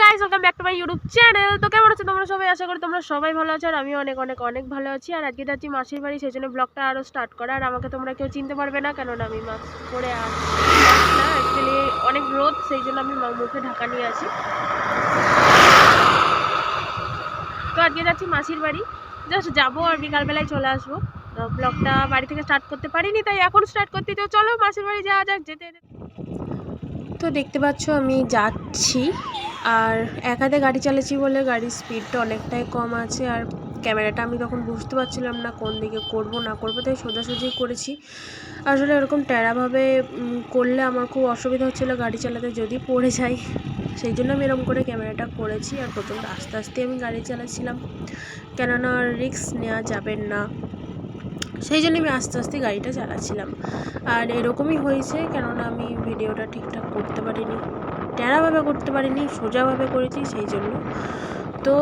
Guys, welcome back to my YouTube channel. তো কেমন আছো তোমরা সবাই? আশা করি তোমরা সবাই ভালো আছো, আর আমি অনেক অনেক অনেক ভালো আছি। আর আজকে যাচ্ছি মাসির বাড়ি, সেই জন্য ব্লগটা আরও স্টার্ট করা। আর আমাকে তোমরা কেউ চিনতে পারবে না, কেননা আমি মাস্ক পরে আসি না। অ্যাকচুয়ালি অনেক রোদ, সেই জন্য আমি মুখে ঢাকা নিয়ে আসি। তো আজকে যাচ্ছি মাসির বাড়ি, জাস্ট যাবো আর বিকালবেলায় চলে আসবো। ব্লগটা বাড়ি থেকে স্টার্ট করতে পারিনি, তাই এখন স্টার্ট করতে। তো চলো মাসির বাড়ি যাওয়া যাক। যেতে তো দেখতে পাচ্ছ আমি যাচ্ছি, আর এক হাতে গাড়ি চালাচ্ছি বলে গাড়ির স্পিডটা অনেকটাই কম আছে। আর ক্যামেরাটা আমি তখন বুঝতে পারছিলাম না কোন দিকে করব না করবো, তাই সোজাসুজি করেছি। আসলে এরকম টেরাভাবে করলে আমার খুব অসুবিধা হচ্ছিলো গাড়ি চালাতে, যদি পড়ে যাই। সেই জন্য আমি এরকম করে ক্যামেরাটা করেছি। আর প্রচণ্ড আস্তে আস্তে আমি গাড়ি চালাচ্ছিলাম, কেননা রিস্ক নেওয়া যাবে না, সেই জন্য আমি আস্তে আস্তে গাড়িটা চালাচ্ছিলাম। আর এরকমই হয়েছে, কেননা আমি ভিডিওটা ঠিকঠাক করতে পারিনি, টেরাভাবে করতে পারিনি, সোজাভাবে করেছি সেই জন্য। তো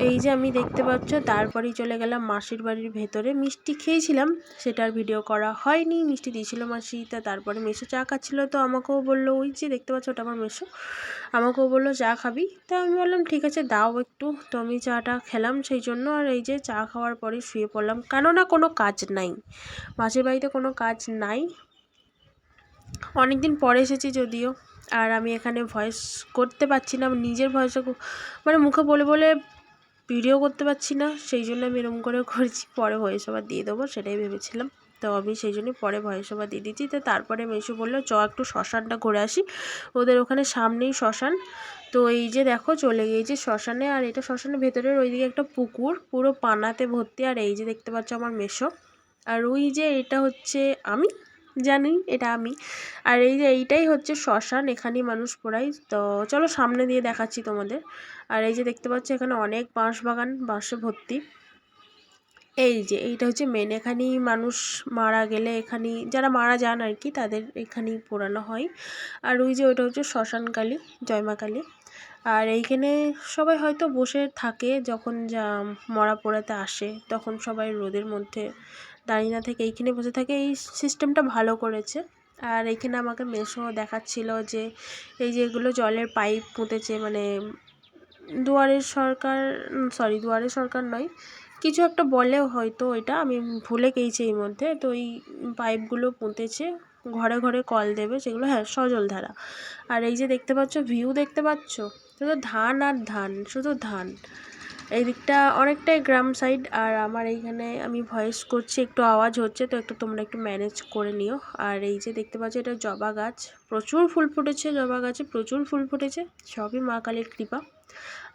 এই যে আমি দেখতে পাচ্ছ, তারপরেই চলে গেলাম মাসির বাড়ির ভেতরে। মিষ্টি খেয়েছিলাম, সেটার ভিডিও করা হয়নি। মিষ্টি দিয়েছিল মাসি, তারপরে মেসো চা খাচ্ছিলো, তো আমাকেও বললো, ওই যে দেখতে পাচ্ছ ওটা আমার মেসো, আমাকেও বললো চা খাবি। তা আমি বললাম ঠিক আছে দাও একটু। তো আমি চাটা খেলাম সেই জন্য। আর এই যে চা খাওয়ার পরে শুয়ে পড়লাম, কেননা কোনো কাজ নাই, মাসির বাড়িতে কোনো কাজ নাই। অনেক দিন পরে এসেছি যদিও, আর আমি এখানে ভয়েস করতে পারছি না, নিজের ভয়েসও মানে মুখে বলে বলে ভিডিও করতে পারছি না, সেই জন্য আমি এরকম করে করেছি। পরে ভয়েস ওভার দিয়ে দেবো সেটাই ভেবেছিলাম, তো আমি সেই জন্যই পরে ভয়েস ওভার দিয়ে দিচ্ছি। তো তারপরে মেসো বললো চ একটু শ্মশানটা ঘুরে আসি, ওদের ওখানে সামনেই শ্মশান। তো এই যে দেখো চলে গিয়েছি শ্মশানে, আর এটা শ্মশানের ভেতরের ওইদিকে একটা পুকুর পুরো পানাতে ভর্তি। আর এই যে দেখতে পাচ্ছ আমার মেসো, আর ওই যে এটা হচ্ছে আমি জানি এটা আমি। আর এই যে এইটাই হচ্ছে শ্মশান, এখানেই মানুষ পোড়ায়। তো চলো সামনে দিয়ে দেখাচ্ছি তোমাদের। আর এই যে দেখতে পাচ্ছ এখানে অনেক বাঁশ বাগান, বাঁশে ভর্তি। এই যে এইটা হচ্ছে মেন, এখানেই মানুষ মারা গেলে, এখানেই যারা মারা যান আর কি, তাদের এখানেই পোড়ানো হয়। আর ওই যে ওইটা হচ্ছে শ্মশানকালী, জয়মা কালী। আর এইখানে সবাই হয়তো বসে থাকে, যখন যা মরা পোড়াতে আসে তখন সবাই রোদের মধ্যে দাঁড়িয়ে না থেকে এইখানে বসে থাকে। এই সিস্টেমটা ভালো করেছে। আর এইখানে আমাকে মেসো দেখাচ্ছিল যে এই যে এগুলো জলের পাইপ পুঁতেছে, মানে দুয়ারের সরকার নয়, কিছু একটা বলে হয়তো, এটা আমি ভুলে গেছি এই মধ্যে। তো এই পাইপগুলো পুঁতেছে, ঘরে ঘরে কল দেবে সেগুলো, হ্যাঁ সজলধারা। আর এই যে দেখতে পাচ্ছ ভিউ দেখতে পাচ্ছ, শুধু ধান আর ধান, শুধু ধান। এই দিকটা অনেকটাই গ্রাম সাইড। আর আমার এইখানে আমি ভয়েস করছি, একটু আওয়াজ হচ্ছে, তো একটু তোমরা একটু ম্যানেজ করে নিও। আর এই যে দেখতে পাচ্ছ এটা জবা গাছ, প্রচুর ফুল ফুটেছে, জবা গাছে প্রচুর ফুল ফুটেছে, সবই মা কালীর কৃপা।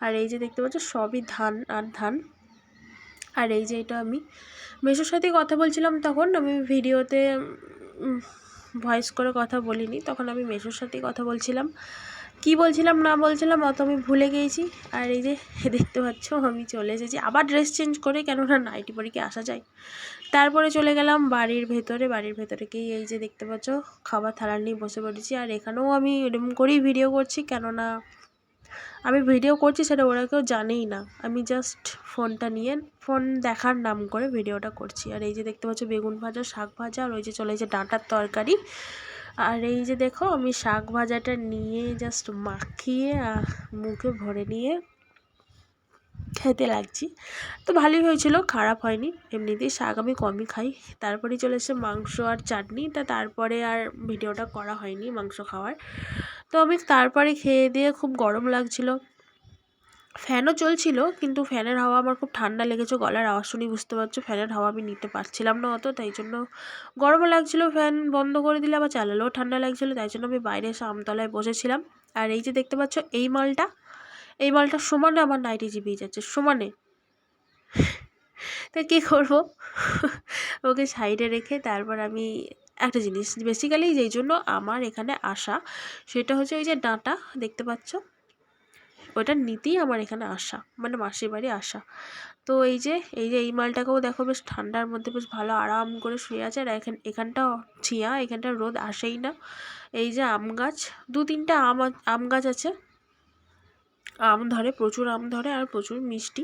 আর এই যে দেখতে পাচ্ছ সবই ধান আর ধান। আর এই যে এটা আমি মেসোর সাথে কথা বলছিলাম, তখন আমি ভিডিওতে ভয়েস করে কথা বলিনি, তখন আমি মেসোর সাথেই কথা বলছিলাম। কি বলছিলাম না বলছিলাম অত আমি ভুলে গিয়েছি। আর এই যে দেখতে পাচ্ছ আমি চলে এসেছি আবার ড্রেস চেঞ্জ করে, কেননা নাইটি পরে কি আসা যায়। তারপরে চলে গেলাম বাড়ির ভেতরে। বাড়ির ভেতরে গিয়ে এই যে দেখতে পাচ্ছ খাবার থালা নিয়ে বসে পড়েছি। আর এখানেও আমি এরকম করেই ভিডিও করছি, কেননা আমি ভিডিও করছি সেটা ওরা কেউ জানেই না, আমি জাস্ট ফোনটা নিয়ে ফোন দেখার নাম করে ভিডিওটা করছি। আর এই যে দেখতে পাচ্ছ বেগুন ভাজা, শাক ভাজা, আর ওই যে চলে যে ডাঁটার তরকারি। আর এই যে দেখো আমি শাক ভাজাটা নিয়ে জাস্ট মাখিয়ে মুখে ভরে নিয়ে খেতে লাগছি। তো ভালোই হয়েছিল, খারাপ হয়নি। এমনিতেই শাক আমি কমই খাই। তারপরেই চলে এসে মাংস আর চাটনি, তারপরে আর ভিডিওটা করা হয়নি মাংস খাওয়ার। তো আমি তারপরে খেয়ে দিয়ে, খুব গরম লাগছিল, ফ্যানও চলছিল, কিন্তু ফ্যানের হাওয়া আমার খুব ঠান্ডা লেগেছে, গলার আওয়াজ শুনি বুঝতে পারছো ফ্যানের হাওয়া আমি নিতে পারছিলাম না অত, তাই জন্য গরমও লাগছিলো। ফ্যান বন্ধ করে দিলে আবার চালালেও ঠান্ডা লাগছিলো, তাই জন্য আমি বাইরে এসে আমতলায় বসেছিলাম। আর এই যে দেখতে পাচ্ছ এই মালটা সমানে আমার নাইটি চিবিয়ে যাচ্ছে, সমানে। তা কী করবো, ওকে সাইডে রেখে তারপর আমি একটা জিনিস, বেসিক্যালি যেই জন্য আমার এখানে আসা, সেটা হচ্ছে ওই যে ডাঁটা দেখতে পাচ্ছ, ওটা নিতেই আমার এখানে আসা, মানে মাসির বাড়ি আসা। তো এই মালটাকেও দেখো বেশ ঠান্ডার মধ্যে বেশ ভালো আরাম করে শুয়ে আছে। আর এখানটা ছিয়া, এখানটা রোদ আসেই না। এই যে আম গাছ, 2-3টা আম গাছ আছে, আম ধরে, প্রচুর আম ধরে আর প্রচুর মিষ্টি।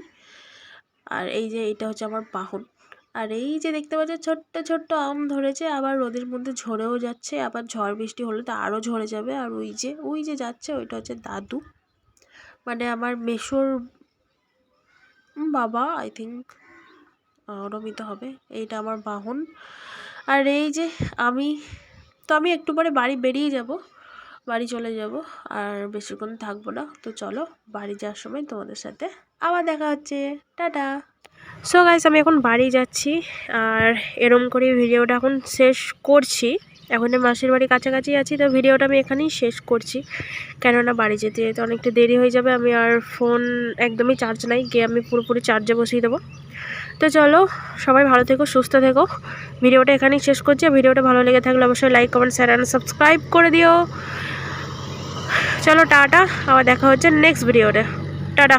আর এই যে এটা হচ্ছে আমার বাহন। আর এই যে দেখতে পাচ্ছ ছোট্ট ছোট্ট আম ধরেছে, আবার রোদের মধ্যে ঝরেও যাচ্ছে, আবার ঝড় বৃষ্টি হলে তো আরও ঝরে যাবে। আর ওই যে যাচ্ছে ওইটা হচ্ছে দাদু, মানে আমার মেসোর বাবা, আই থিঙ্ক ওরমই তো হবে। এইটা আমার বাহন। আর এই যে আমি একটু পরে বাড়ি বেরিয়ে যাব, বাড়ি চলে যাব, আর বেশিক্ষণ থাকবো না। তো চলো বাড়ি যাওয়ার সময় তোমাদের সাথে আবার দেখা হচ্ছে। টাটা। সো গাইস, আমি এখন বাড়ি যাচ্ছি, আর এরম করে ভিডিওটা এখন শেষ করছি। এখন মাসির বাড়ি কাছাকাছি আছি, তো ভিডিওটা আমি এখানেই শেষ করছি, কেননা বাড়ি যেতে যেতে অনেকটা দেরি হয়ে যাবে। আমি আর ফোন একদমই চার্জ নাই, গিয়ে আমি পুরোপুরি চার্জে বসিয়ে দেবো। তো চলো, সবাই ভালো থেকো, সুস্থ থেকো। ভিডিওটা এখানেই শেষ করছি। ভিডিওটা ভালো লেগে থাকলে অবশ্যই like, comment, share and subscribe করে দিও। চলো টাটা, আবার দেখা হচ্ছে নেক্সট ভিডিওতে। টাটা।